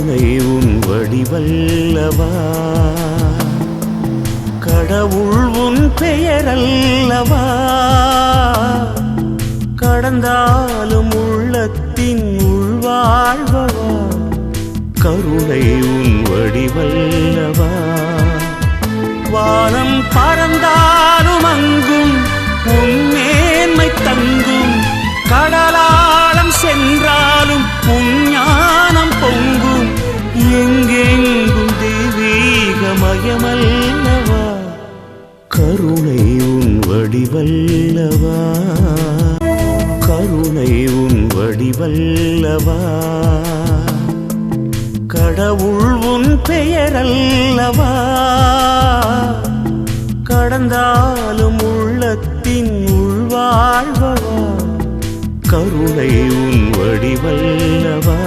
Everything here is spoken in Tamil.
கருணை உன் வடிவல்லவா, கடவுள் உன் பெயரல்லவா, கடந்தாலும் உள்ளத்தின் உள்வாழ்வவா, கருணை உன் வடிவல்லவா. வானம் பறந்தாலும் அங்கும் உன் மேன்மை தங்கும், கடலாளம் சென்றாலும் உன் ஞானம் பொங்கும், எங்கெங்கும் தெய்வீகமயமல்லவா, கருணை உன் வடிவல்லவா, கருணை உன் வடிவல்லவா, கடவுள் உன் பெயரல்லவா, கடந்தாலும் உள்ளத்தின் உள்வாழ்வவா, கருணை உன் வடிவல்லவா.